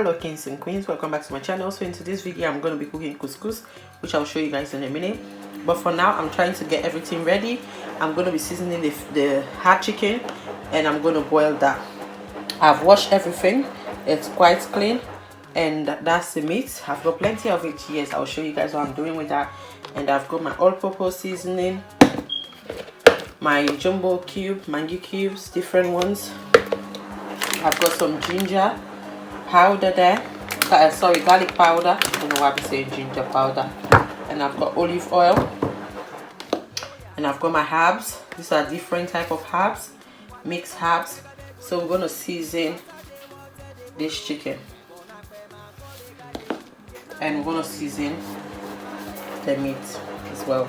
Hello kings and queens, welcome back to my channel. So in today's video I'm going to be cooking couscous, which I'll show you guys in a minute. But for now I'm trying to get everything ready. I'm going to be seasoning the hard chicken and I'm going to boil that. I've washed everything, it's quite clean, and that's the meat. I've got plenty of it. Yes, I'll show you guys what I'm doing with that. And I've got my all-purpose seasoning, my jumbo cube, mango cubes, different ones. I've got some ginger powder there, sorry, garlic powder. I don't know why I'm saying ginger powder. And I've got olive oil, and I've got my herbs. These are different type of herbs, mixed herbs. So we're going to season this chicken, and we're going to season the meat as well.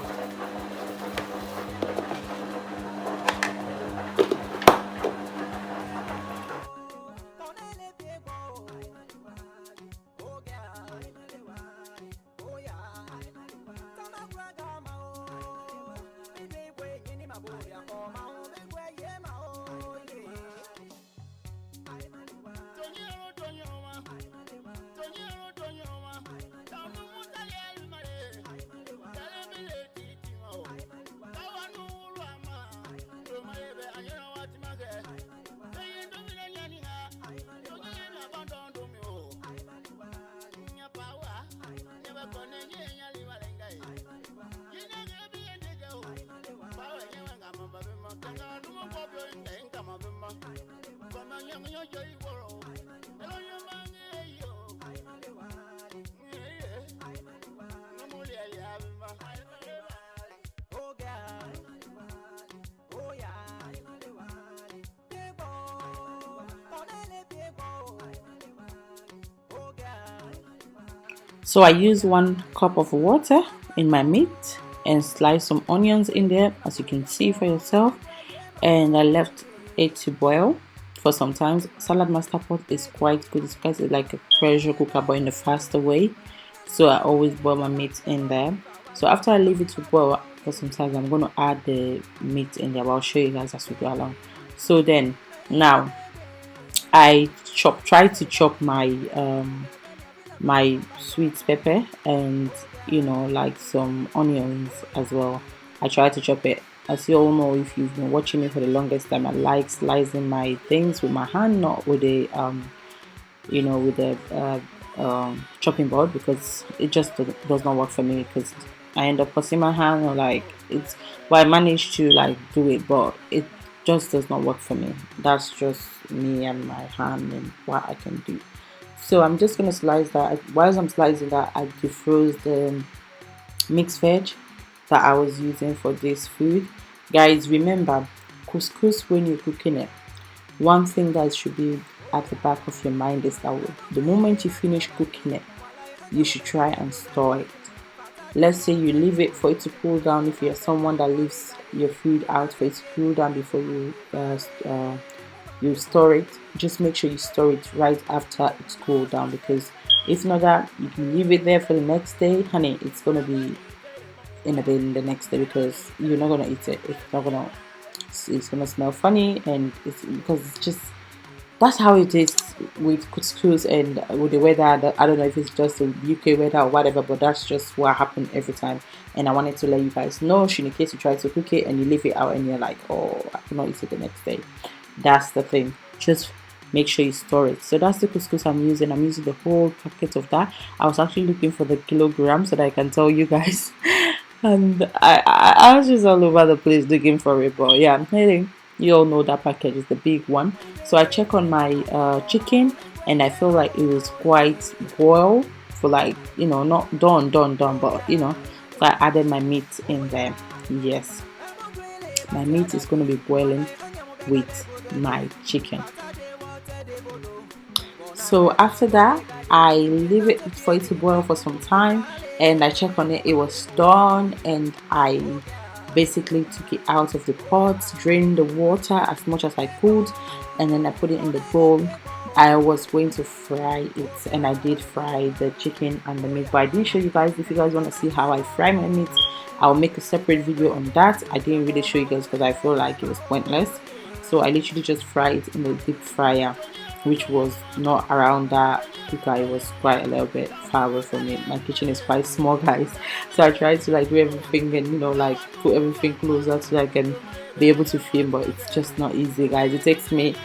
So I use 1 cup of water in my meat and slice some onions in there, as you can see for yourself, and I left it to boil for some time. Salad master pot is quite good. It's quite like a pressure cooker but in a faster way, so I always boil my meat in there. So after I leave it to boil for some time, I'm going to add the meat in there, but I'll show you guys as we go along. So then now I try to chop my sweet pepper and like some onions as well. I try to chop it. As you all know, if you've been watching me for the longest time, I like slicing my things with my hand, not with a with a chopping board, because it just does not work for me, because I end up pressing my hand, or like it's, well, I managed to like do it, but it just does not work for me. That's just me and my hand and what I can do. So I'm just going to slice that. Whilst I'm slicing that, I defroze the mixed veg that I was using for this food. Guys, remember, couscous, when you're cooking it, one thing that should be at the back of your mind is that the moment you finish cooking it, you should try and store it. Let's say you leave it for it to cool down. If you're someone that leaves your food out for it to cool down before you store it, just make sure you store it right after it's cooled down, because if not that, you can leave it there for the next day, honey, it's gonna be in a bin the next day, because you're not gonna eat it. It's gonna smell funny, and it's just that's how it is with couscous and with the weather. I don't know if it's just the UK weather or whatever, but that's just what happened every time. And I wanted to let you guys know, in case you try to cook it and you leave it out and you're like, oh, I cannot eat it the next day. That's the thing, just make sure you store it. So that's the couscous I'm using. I'm using the whole packet of that. I was actually looking for the kilograms so that I can tell you guys and I was just all over the place looking for it, but yeah, I'm telling you, all know that package is the big one. So I check on my chicken, and I feel like it was quite boiled for, like, not done, but so I added my meat in there. Yes, my meat is going to be boiling with my chicken. So after that, I leave it for it to boil for some time, and I check on it. It was done, and I basically took it out of the pot, drained the water as much as I could, and then I put it in the bowl. I was going to fry it, and I did fry the chicken and the meat, but I didn't show you guys. If you guys want to see how I fry my meat, I'll make a separate video on that. I didn't really show you guys because I feel like it was pointless, so I literally just fry it in the deep fryer. which was not around that cooker. It was quite a little bit far away from it. My kitchen is quite small, guys, so I tried to like do everything and like put everything closer so I can be able to film, but it's just not easy, guys. It takes me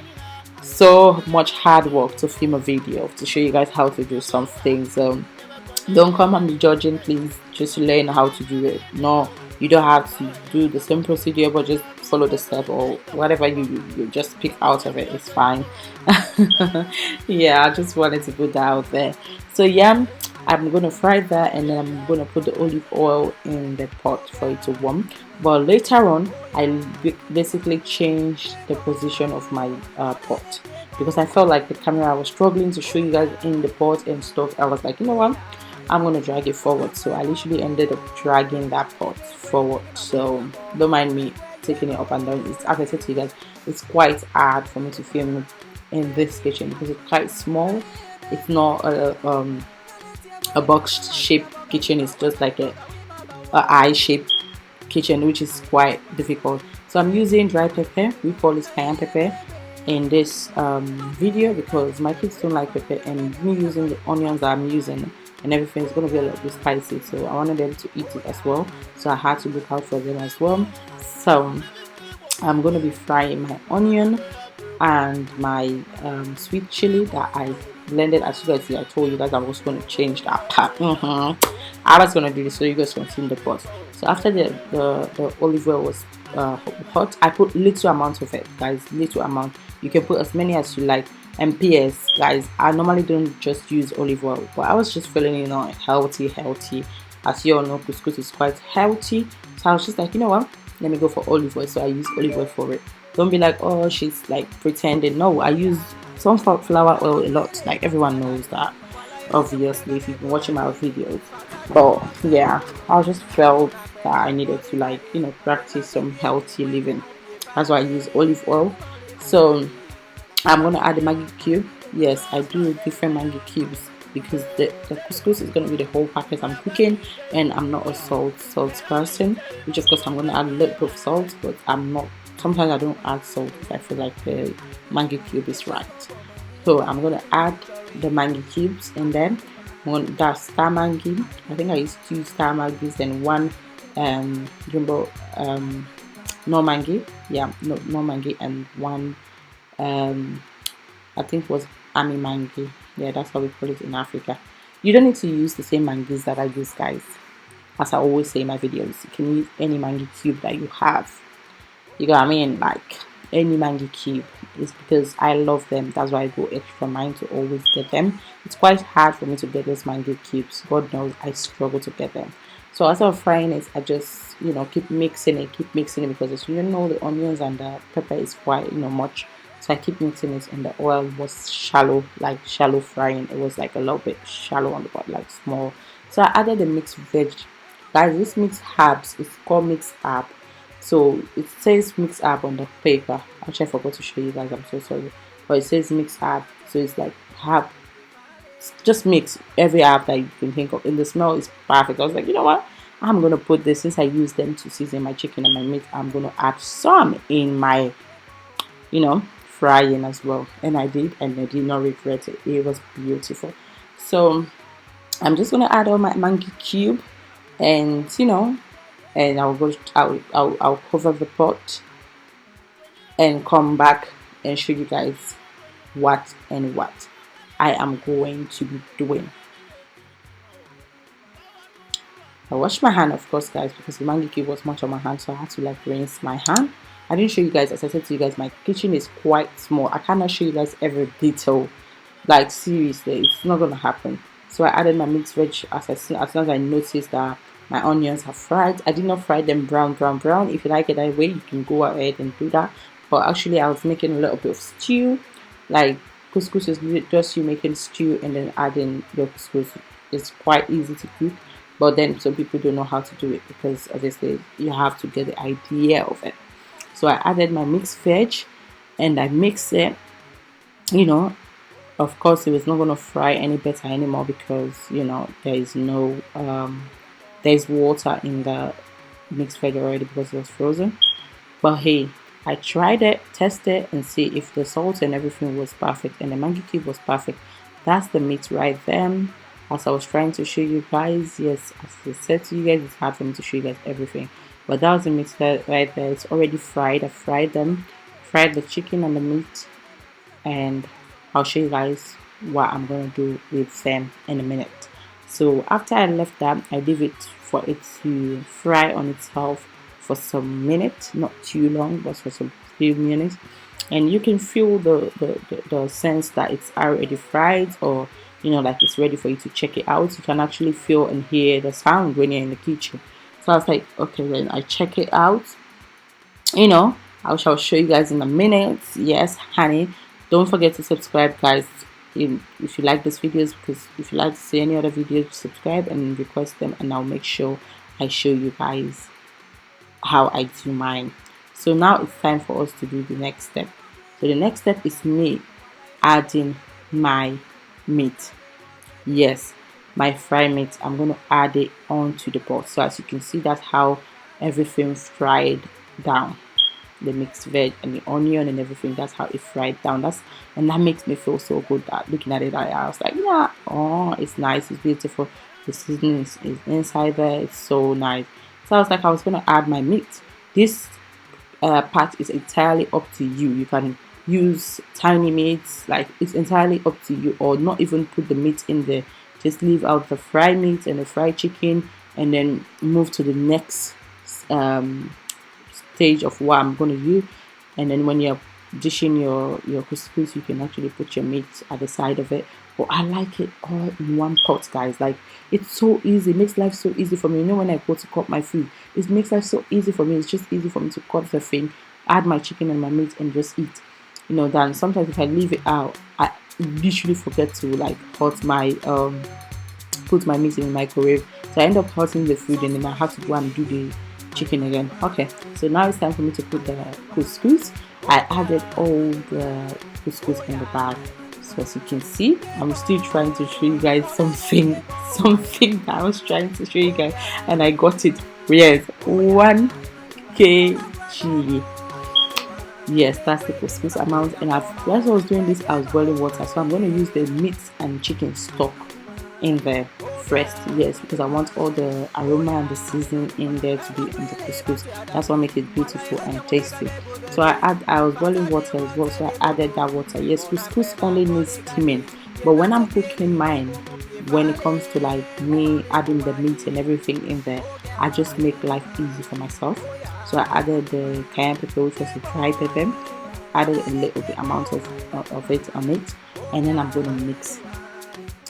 so much hard work to film a video to show you guys how to do some things. Don't come and be judging, please. Just learn how to do it. No, you don't have to do the same procedure, but just follow the step or whatever you just pick out of it. It's fine. Yeah, I just wanted to put that out there. So yeah, I'm gonna fry that, and then I'm gonna put the olive oil in the pot for it to warm. But later on, I basically changed the position of my pot because I felt like the camera was struggling to show you guys in the pot and stuff. I was like, you know what, I'm gonna drag it forward. So I literally ended up dragging that pot forward. So don't mind me taking it up and down. It's, as I said to you guys, it's quite hard for me to film in this kitchen because it's quite small. It's not a box shaped kitchen. It's just like a eye shaped kitchen, which is quite difficult. So I'm using dry pepper. We call it cayenne pepper in this video because my kids don't like pepper, and me using the onions that I'm using and everything is going to be a little bit spicy, so I wanted them to eat it as well, so I had to look out for them as well. So I'm going to be frying my onion and my sweet chili that I blended. As you guys see, I told you guys I was going to change that part. I was going to do this so you guys can see in the pot. So after the olive oil was hot, I put little amount of it, guys. Little amount. You can put as many as you like. And PS, guys, I normally don't just use olive oil, but I was just feeling healthy. As you all know, couscous is quite healthy, so I was just like, you know what, let me go for olive oil. So I use olive oil for it. Don't be like, oh, she's like pretending. No, I use sunflower oil a lot. Like everyone knows that, obviously, if you've been watching my videos. But yeah, I just felt that I needed to practice some healthy living. That's why I use olive oil. So I'm gonna add the Maggi cube. Yes, I do different Maggi cubes because the couscous is gonna be the whole packet I'm cooking, and I'm not a salt person. Which of course I'm gonna add a little bit of salt, but I'm not. Sometimes I don't add salt if I feel like the Maggi cube is right. So I'm gonna add the Maggi cubes, and then that star Maggi. I think I used 2 star Maggis and 1 jumbo no Maggi. Yeah, no Maggi, and 1 I think it was army mangi. Yeah, that's how we call it in Africa. You don't need to use the same mangis that I use, guys. As I always say in my videos, you can use any mangi cube that you have. You know what I mean? Like any mangi cube. It's because I love them. That's why I go extra mile to always get them. It's quite hard for me to get those mangi cubes. God knows I struggle to get them. So as I'm frying it, I just keep mixing it because as you know, the onions and the pepper is quite much. So I keep mixing it, and the oil was shallow frying. It was like a little bit shallow on the bottom, like small. So I added the mixed veg. Guys, this mixed herbs is called mixed herb. So it says mixed herb on the paper. Actually, I forgot to show you guys. I'm so sorry. But it says mixed herb. So it's like herb. Just mix every herb that you can think of. And the smell is perfect. I was like, you know what? I'm going to put this, since I use them to season my chicken and my meat, I'm going to add some in my, frying as well. And I did, and I did not regret it. It was beautiful. So I'm just gonna add all my mangi cube, and and I'll cover the pot and come back and show you guys what I am going to be doing. I washed my hand, of course, guys, because the mangi cube was much on my hand, so I had to rinse my hand. I didn't show you guys, as I said to you guys, my kitchen is quite small. I cannot show you guys every detail. Like seriously, it's not gonna happen. So I added my mixed veg as soon as I noticed that my onions are fried. I did not fry them brown. If you like it that way, you can go ahead and do that. But actually, I was making a little bit of stew. Like couscous is just you making stew and then adding your couscous. It's quite easy to cook. But then some people don't know how to do it because obviously you have to get the idea of it. So I added my mixed veg and I mixed it. Of course it was not going to fry any better anymore because there is no there's water in the mixed veg already because it was frozen. But hey, I tried it, tested, and see if the salt and everything was perfect and the Maggi cube was perfect. That's the meat right there. As I was trying to show you guys, yes, as I said to you guys, it's hard for me to show you guys everything. But that was the meat right there. It's already fried. I fried them, fried the chicken and the meat, and I'll show you guys what I'm gonna do with them in a minute. So after I left that, I leave it for it to fry on itself for some minutes, not too long, but for some few minutes. And you can feel the sense that it's already fried, or like it's ready for you to check it out. You can actually feel and hear the sound when you're in the kitchen. So I was like, okay, then I check it out. I shall show you guys in a minute. Yes, honey, don't forget to subscribe, guys, if you like these videos, because if you like to see any other videos, subscribe and request them, and I'll make sure I show you guys how I do mine. So now it's time for us to do the next step. So the next step is me adding my meat. Yes, my fried meat. I'm going to add it onto the pot. So as you can see, that's how everything fried down. The mixed veg and the onion and everything, that's how it fried down. And that makes me feel so good that looking at it, I was like, yeah, oh, it's nice, it's beautiful, the seasoning is inside there, it's so nice. So I was like, I was going to add my meat. This part is entirely up to you. You can use tiny meats, like it's entirely up to you, or not even put the meat in there. Just leave out the fried meat and the fried chicken, and then move to the next stage of what I'm going to use. And then when you're dishing your couscous, you can actually put your meat at the side of it. But I like it all in one pot, guys. Like, it's so easy. It makes life so easy for me. When I go to cut my food, it makes life so easy for me. It's just easy for me to cut the thing, add my chicken and my meat, and just eat. Then sometimes if I leave it out, I literally forget to like put my meat in the microwave. So I end up putting the food, and then I have to go and do the chicken again. Okay, so now it's time for me to put the couscous. I added all the couscous in the bag. So as you can see, I'm still trying to show you guys something that I was trying to show you guys, and I got it. Yes, 1 kg. Yes, that's the couscous amount. And as I was doing this, I was boiling water, so I'm going to use the meat and chicken stock in there first. Yes, because I want all the aroma and the seasoning in there to be in the couscous. That's what makes it beautiful and tasty. So I was boiling water as well, so I added that water. Yes, couscous only needs steaming, but when I'm cooking mine, when it comes to like me adding the meat and everything in there, I just make life easy for myself. So I added the cayenne pepper, which was a dry pepper, added a little bit amount of it on it, and then I'm going to mix.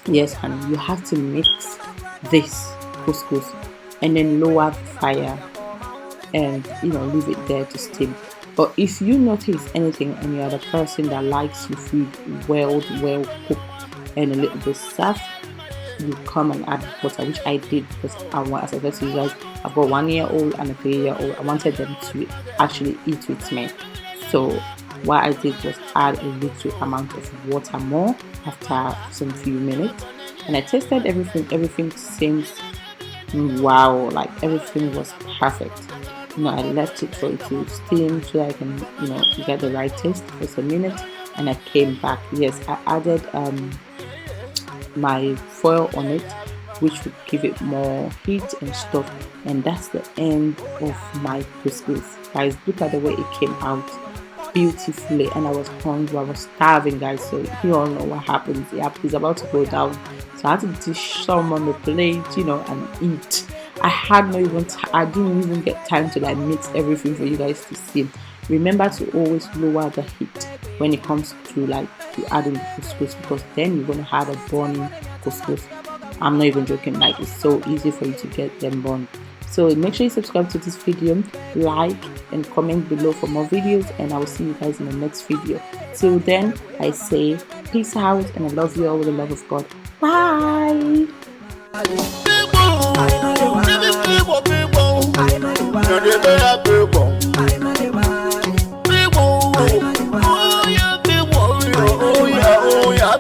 Yes, honey, you have to mix this couscous and then lower the fire and leave it there to steam. But if you notice anything and you are the person that likes your food well cooked and a little bit soft, you come and add butter, which I did because as I said to you guys, I've got 1-year-old and a 3-year-old. I wanted them to actually eat with me. So what I did was add a little amount of water more after some few minutes, and I tasted everything seems wow, like everything was perfect. I left it for it to steam so I can get the right taste for some minutes, and I came back. Yes, I added my foil on it, which would give it more heat and stuff, and that's the end of my couscous. Guys, look at the way it came out beautifully, and I was hungry, I was starving, guys. So you all know what happens. It's about to go down, so I had to dish some on the plate, and eat. I didn't even get time to like mix everything for you guys to see. Remember to always lower the heat when it comes to adding the couscous, because then you're gonna have a burning couscous. I'm not even joking, like it's so easy for you to get them burned. So make sure you subscribe to this video, like and comment below for more videos, and I will see you guys in the next video. Till then, I say peace out, and I love you all with the love of God. Bye. Oh yeah,